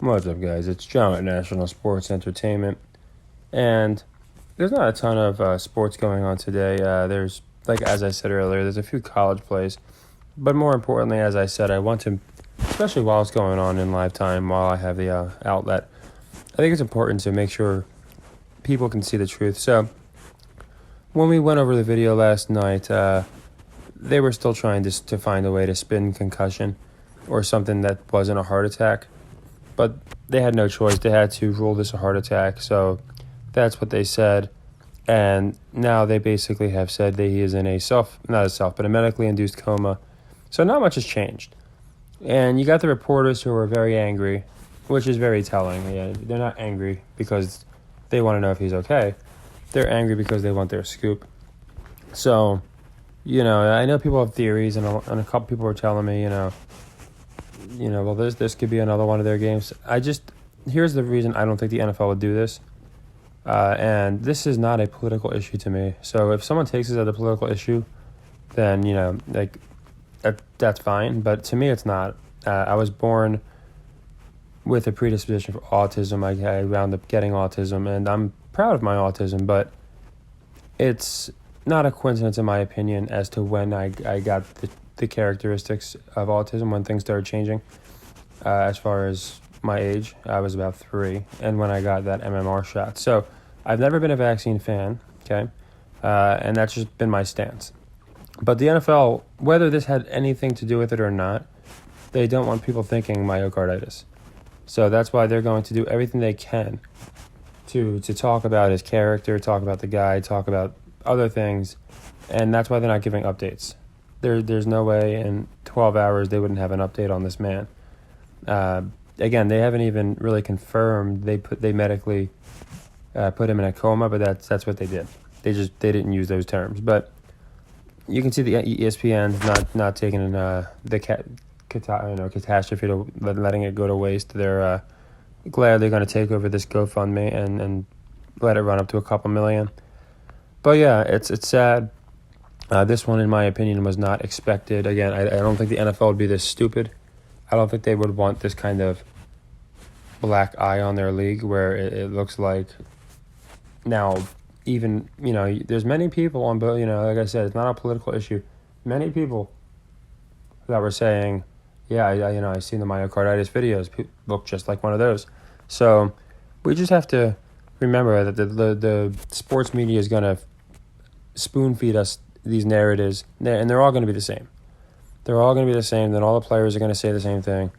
What's up, guys? It's John at National Sports Entertainment, and there's not a ton of sports going on today. There's, like as I said earlier, there's a few college plays, but more importantly, as I said, I want to, especially while it's going on in live time, while I have the outlet, I think it's important to make sure people can see the truth. So, when we went over the video last night, they were still trying to find a way to spin concussion or something that wasn't a heart attack. But they had no choice. They had to rule this a heart attack. So that's what they said. And now they basically have said that he is in but a medically induced coma. So not much has changed. And you got the reporters who are very angry, which is very telling. Yeah, they're not angry because they want to know if he's okay. They're angry because they want their scoop. So, I know people have theories, and a couple people were telling me, well, this could be another one of their games. Here's the reason I don't think the NFL would do this. And this is not a political issue to me. So if someone takes it as a political issue, then, that's fine. But to me, it's not. I was born with a predisposition for autism. I wound up getting autism, and I'm proud of my autism, but it's not a coincidence, in my opinion, as to when I got the characteristics of autism, when things started changing. As far as my age, I was about 3, and when I got that MMR shot. So I've never been a vaccine fan, okay? And that's just been my stance. But the NFL, whether this had anything to do with it or not, they don't want people thinking myocarditis. So that's why they're going to do everything they can to talk about his character, talk about the guy, talk about other things, and that's why they're not giving updates. There's no way in 12 hours they wouldn't have an update on this man. Again, they haven't even really confirmed they medically put him in a coma, but that's what they did. They didn't use those terms. But you can see the ESPN not taking the catastrophe to letting it go to waste. They're glad they're going to take over this GoFundMe and let it run up to a couple million. But yeah, it's sad. This one, in my opinion, was not expected. Again, I don't think the NFL would be this stupid. I don't think they would want this kind of black eye on their league where it looks like now even, there's many people on, but, like I said, it's not a political issue. Many people that were saying, yeah, I seen the myocarditis videos, look just like one of those. So we just have to remember that the sports media is going to spoon feed us these narratives, and they're all going to be the same. They're all going to be the same. Then all the players are going to say the same thing.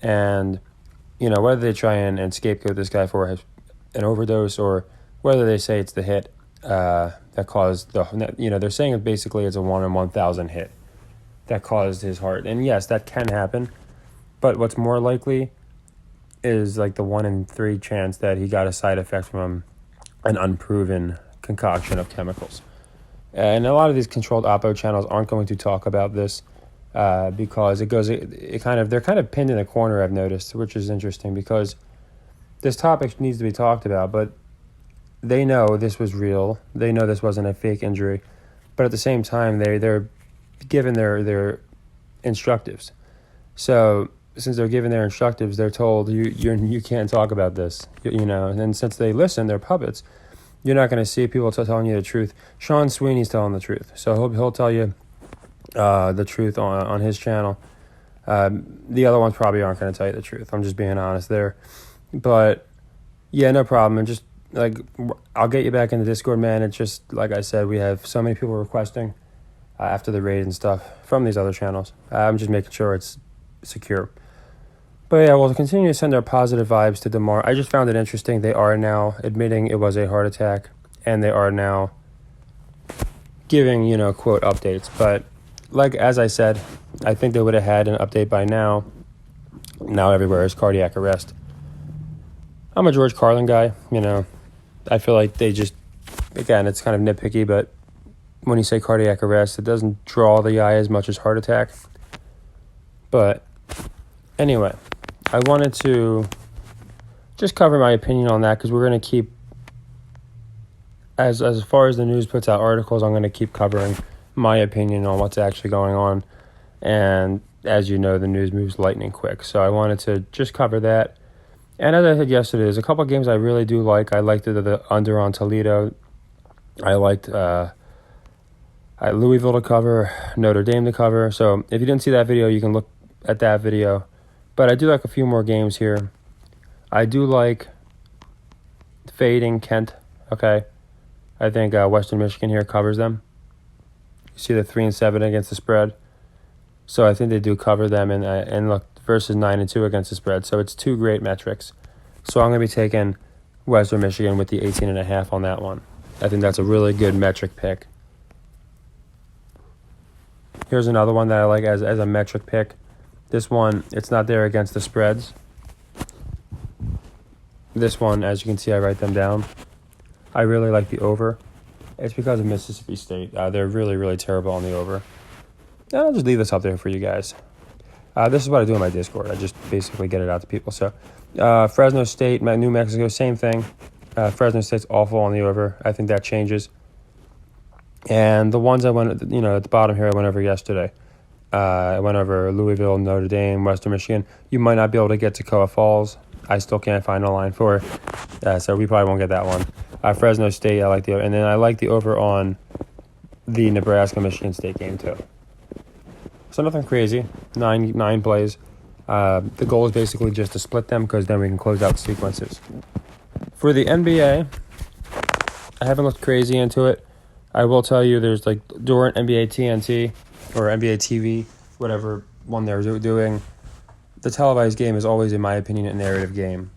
And, whether they try and scapegoat this guy for an overdose or whether they say it's the hit that caused they're saying it basically it's a 1 in 1,000 hit that caused his heart. And yes, that can happen. But what's more likely is like the 1 in 3 chance that he got a side effect from an unproven concoction of chemicals. And a lot of these controlled oppo channels aren't going to talk about this because they're kind of pinned in a corner, I've noticed, which is interesting because this topic needs to be talked about, but they know this was real. They know this wasn't a fake injury, but at the same time, they're given their instructives. So since they're given their instructives, they're told you can't talk about this, and since they listen, they're puppets. You're not going to see people telling you the truth. Sean Sweeney's telling the truth, so he'll tell you the truth on his channel. The other ones probably aren't going to tell you the truth. I'm just being honest there. But yeah, no problem. And just I'll get you back in the Discord, man. It's just like I said, we have so many people requesting after the raid and stuff from these other channels. I'm just making sure it's secure. But yeah, we'll continue to send our positive vibes to Damar. I just found it interesting. They are now admitting it was a heart attack, and they are now giving, quote, updates. But as I said, I think they would have had an update by now. Now everywhere is cardiac arrest. I'm a George Carlin guy, I feel like they just, again, it's kind of nitpicky, but when you say cardiac arrest, it doesn't draw the eye as much as heart attack. But anyway, I wanted to just cover my opinion on that because we're going to keep, as far as the news puts out articles, I'm going to keep covering my opinion on what's actually going on. And as you know, the news moves lightning quick. So I wanted to just cover that. And as I said yesterday, there's a couple of games I really do like. I liked the under on Toledo. I liked Louisville to cover, Notre Dame to cover. So if you didn't see that video, you can look at that video. But I do like a few more games here. I do like fading Kent. Okay, I think Western Michigan here covers them. You see the 3-7 against the spread. So I think they do cover them, and look, versus 9-2 against the spread. So it's two great metrics. So I'm going to be taking Western Michigan with the 18.5 on that one. I think that's a really good metric pick. Here's another one that I like as a metric pick. This one, it's not there against the spreads. This one, as you can see, I write them down. I really like the over. It's because of Mississippi State. They're really, really terrible on the over. And I'll just leave this up there for you guys. This is what I do in my Discord. I just basically get it out to people. So, Fresno State, New Mexico, same thing. Fresno State's awful on the over. I think that changes. And the ones I went, at the bottom here, I went over yesterday. I went over Louisville, Notre Dame, Western Michigan. You might not be able to get Toccoa Falls. I still can't find a line for it. So we probably won't get that one. Fresno State, I like the over. And then I like the over on the Nebraska-Michigan State game, too. So nothing crazy. Nine plays. The goal is basically just to split them because then we can close out sequences. For the NBA, I haven't looked crazy into it. I will tell you there's like during NBA TNT or NBA TV, whatever one they're doing, the televised game is always, in my opinion, a narrative game.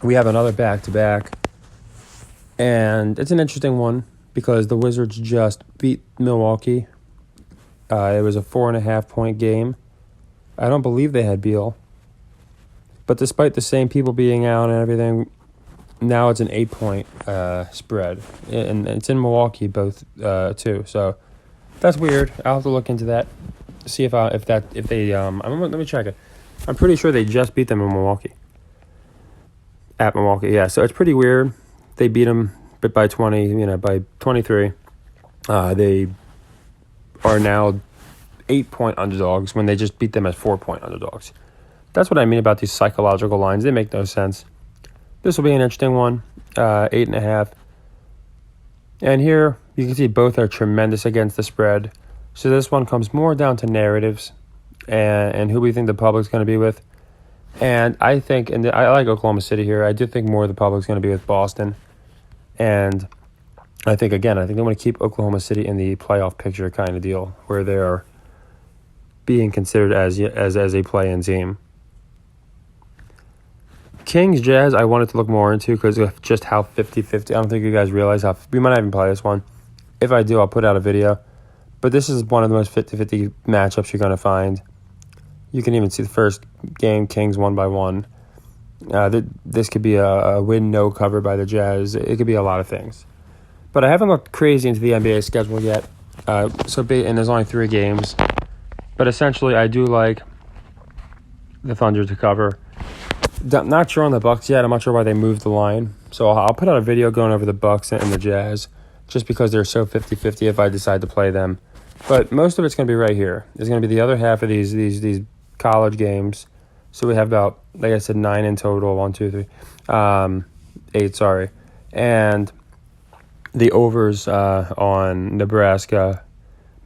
We have another back-to-back, and it's an interesting one because the Wizards just beat Milwaukee. It was a 4.5-point game. I don't believe they had Beal. But despite the same people being out and everything, now it's an 8-point spread. And it's in Milwaukee both too. So that's weird. I'll have to look into that. See if they let me check it. I'm pretty sure they just beat them in Milwaukee. At Milwaukee, yeah. So it's pretty weird. They beat them by 20, by 23. They are now 8-point underdogs when they just beat them as 4-point underdogs. That's what I mean about these psychological lines. They make no sense. This will be an interesting one. 8.5. And here you can see both are tremendous against the spread. So this one comes more down to narratives and who we think the public's going to be with. And I think, and I like Oklahoma City here. I do think more of the public's going to be with Boston. And I think they want to keep Oklahoma City in the playoff picture kind of deal where they are being considered as a play-in team. Kings Jazz, I wanted to look more into because of just how 50-50. I don't think you guys realize how we might not even play this one. If I do, I'll put out a video. But this is one of the most 50-50 matchups you're going to find. You can even see the first game, Kings won by 1. This could be a win, no cover by the Jazz. It could be a lot of things. But I haven't looked crazy into the NBA schedule yet. And there's only 3 games. But essentially, I do like the Thunder to cover. Not sure on the Bucks yet. I'm not sure why they moved the line. So I'll put out a video going over the Bucks and the Jazz just because they're so 50-50 if I decide to play them. But most of it's going to be right here. It's going to be the other half of these college games. So we have about, like I said, 9 in total. 1, 2, 3. 8, sorry. And the overs on Nebraska,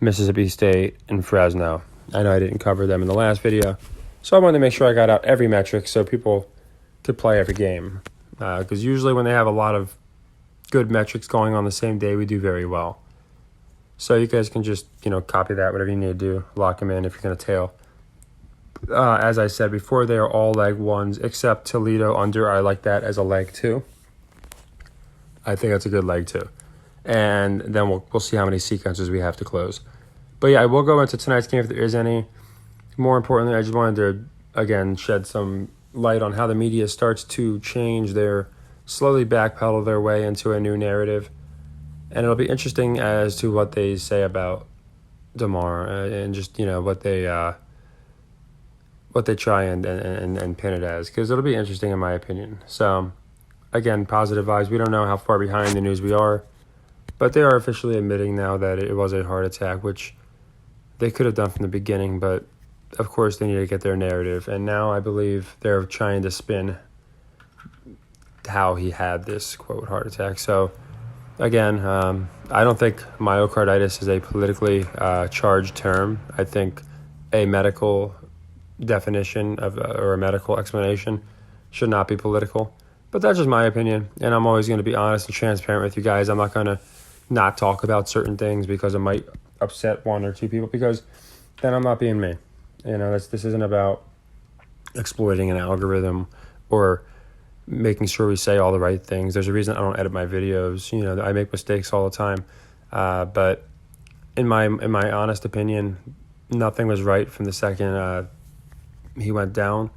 Mississippi State, and Fresno. I know I didn't cover them in the last video. So I wanted to make sure I got out every metric so people could play every game. Because usually when they have a lot of good metrics going on the same day, we do very well. So you guys can just, copy that, whatever you need to do. Lock them in if you're going to tail. As I said before, they are all leg ones, except Toledo under. I like that as a leg too. I think that's a good leg too. And then we'll see how many sequences we have to close. But yeah, I will go into tonight's game if there is any. More importantly, I just wanted to, again, shed some light on how the media starts to change slowly backpedal their way into a new narrative. And it'll be interesting as to what they say about Damar and just, what they try and pin it as. Because it'll be interesting in my opinion. So, again, positive vibes. We don't know how far behind the news we are. But they are officially admitting now that it was a heart attack, which they could have done from the beginning, but of course they need to get their narrative. And now I believe they're trying to spin how he had this, quote, heart attack. So, again, I don't think myocarditis is a politically charged term. I think a medical definition of or a medical explanation should not be political. But that's just my opinion, and I'm always going to be honest and transparent with you guys. I'm not going to not talk about certain things because it might upset one or two people, because then I'm not being me. This isn't about exploiting an algorithm or making sure we say all the right things. There's a reason I don't edit my videos. I make mistakes all the time. But in my honest opinion, nothing was right from the second he went down.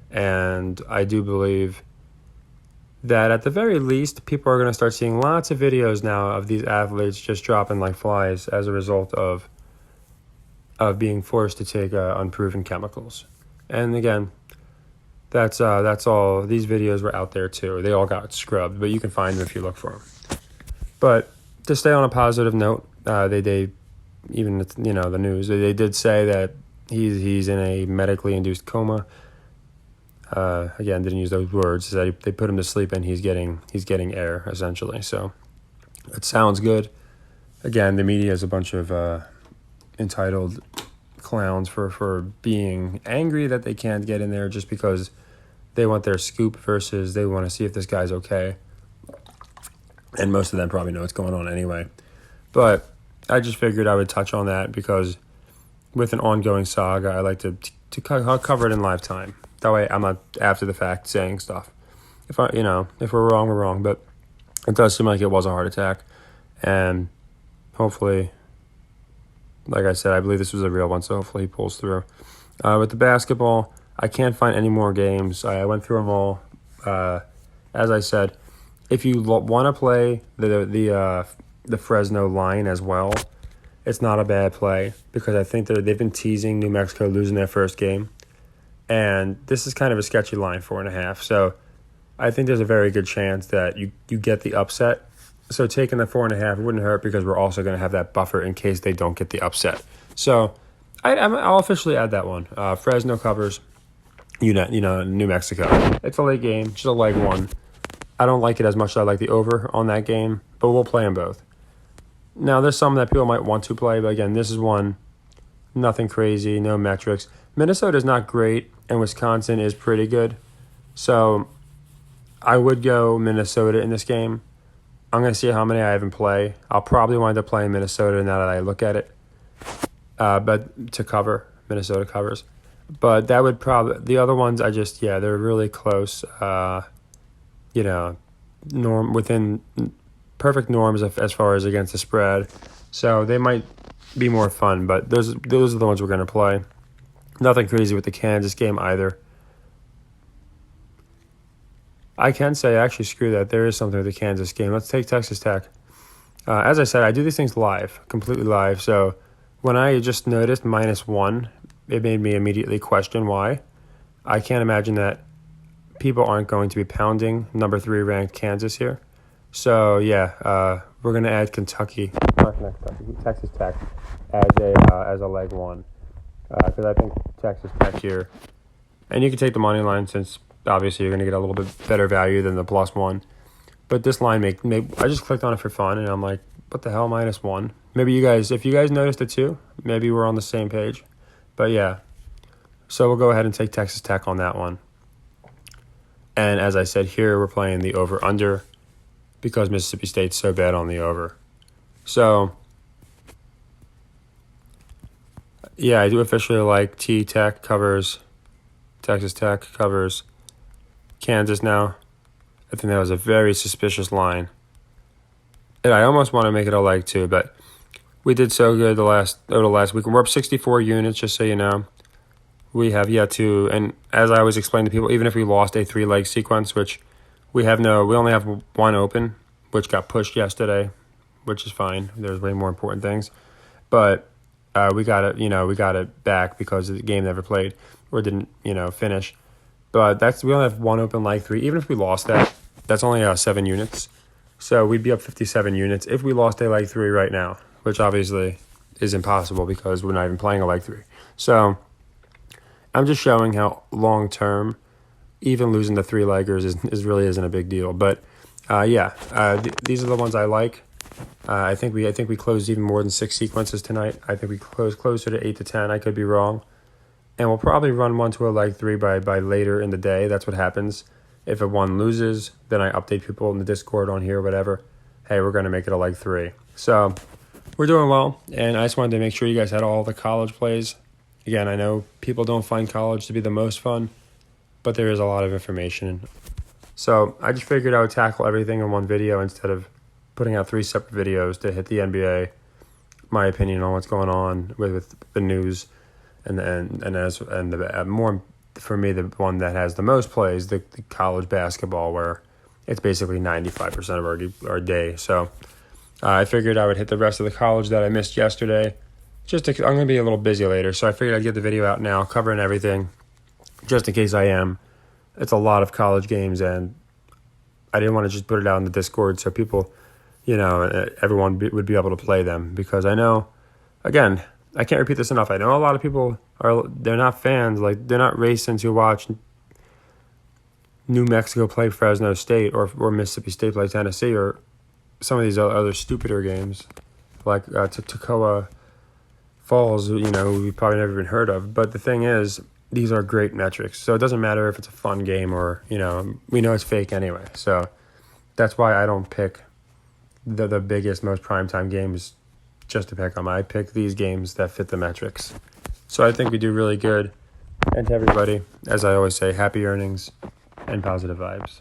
And I do believe that at the very least, people are going to start seeing lots of videos now of these athletes just dropping like flies as a result of being forced to take unproven chemicals. And again, that's all. These videos were out there too. They all got scrubbed, but you can find them if you look for them. But to stay on a positive note, they even the news, they did say that he's in a medically induced coma. Again, didn't use those words. That they put him to sleep and he's getting air essentially. So it sounds good. Again, the media is a bunch of entitled clowns for being angry that they can't get in there just because they want their scoop versus they want to see if this guy's okay. And most of them probably know what's going on anyway. But I just figured I would touch on that because with an ongoing saga, I like to cover it in live time. That way I'm not after the fact saying stuff. If we're wrong, we're wrong. But it does seem like it was a heart attack. And hopefully, like I said, I believe this was a real one, so hopefully he pulls through. With the basketball, I can't find any more games. I went through them all. As I said, if you want to play the Fresno line as well, it's not a bad play because I think they've been teasing New Mexico losing their first game. And this is kind of a sketchy line, 4.5. So I think there's a very good chance that you get the upset. So taking the 4.5 wouldn't hurt because we're also going to have that buffer in case they don't get the upset. So I'll officially add that one. Fresno covers, New Mexico. It's a late game, just a leg one. I don't like it as much as I like the over on that game, but we'll play them both. Now, there's some that people might want to play, but again, this is one. Nothing crazy, no metrics. Minnesota is not great, and Wisconsin is pretty good. So I would go Minnesota in this game. I'm going to see how many I have in play. I'll probably wind up playing Minnesota now that I look at it. But to cover, Minnesota covers. But that would probably, the other ones, they're really close. Within perfect norms as far as against the spread. So they might be more fun, but those are the ones we're going to play. Nothing crazy with the Kansas game either. I can say, actually, screw that. There is something with the Kansas game. Let's take Texas Tech. As I said, I do these things live, completely live. So when I just noticed -1, it made me immediately question why. I can't imagine that people aren't going to be pounding number 3 ranked Kansas here. So, we're going to add Texas Tech as a leg one. Because I think Texas Tech here, and you can take the money line since obviously you're going to get a little bit better value than the +1. But this line I just clicked on it for fun, and I'm like, what the hell, -1? Maybe if you guys noticed it too, maybe we're on the same page. But yeah, so we'll go ahead and take Texas Tech on that one. And as I said here, we're playing the over-under because Mississippi State's so bad on the over. So yeah, I do officially like T-Tech covers, Texas Tech covers, Kansas now. I think that was a very suspicious line. And I almost want to make it a leg too, but we did so good the last week. We're up 64 units, just so you know. We have yet to, and as I always explain to people, even if we lost a 3-leg sequence, which we only have one open, which got pushed yesterday, which is fine. There's way more important things. But we got it back because the game never played or didn't, finish. But we only have one open leg 3. Even if we lost that, that's only 7 units. So we'd be up 57 units if we lost a leg 3 right now, which obviously is impossible because we're not even playing a leg 3. So I'm just showing how long term, even losing the three-leggers is really isn't a big deal. But these are the ones I like. I think we closed even more than 6 sequences tonight. I think we closed closer to 8 to 10. I could be wrong. And we'll probably run one to a leg 3 by later in the day. That's what happens. If a one loses, then I update people in the Discord on here, whatever. Hey, we're going to make it a leg 3. So we're doing well, and I just wanted to make sure you guys had all the college plays. Again, I know people don't find college to be the most fun, but there is a lot of information. So I just figured I would tackle everything in one video instead of putting out 3 separate videos to hit the NBA, my opinion on what's going on with the news, and more for me, the one that has the most plays, the college basketball, where it's basically 95% of our day. So I figured I would hit the rest of the college that I missed yesterday. I'm going to be a little busy later, so I figured I'd get the video out now, covering everything, just in case I am. It's a lot of college games, and I didn't want to just put it out in the Discord so people, everyone would be able to play them. Because I know, again, I can't repeat this enough. I know a lot of people they're not fans. Like, they're not racing to watch New Mexico play Fresno State or Mississippi State play Tennessee or some of these other stupider games like Toccoa Falls, we probably never even heard of. But the thing is, these are great metrics. So it doesn't matter if it's a fun game or, we know it's fake anyway. So that's why I don't pick the biggest, most primetime games just to pick them. I pick these games that fit the metrics. So I think we do really good. And to everybody, as I always say, happy earnings and positive vibes.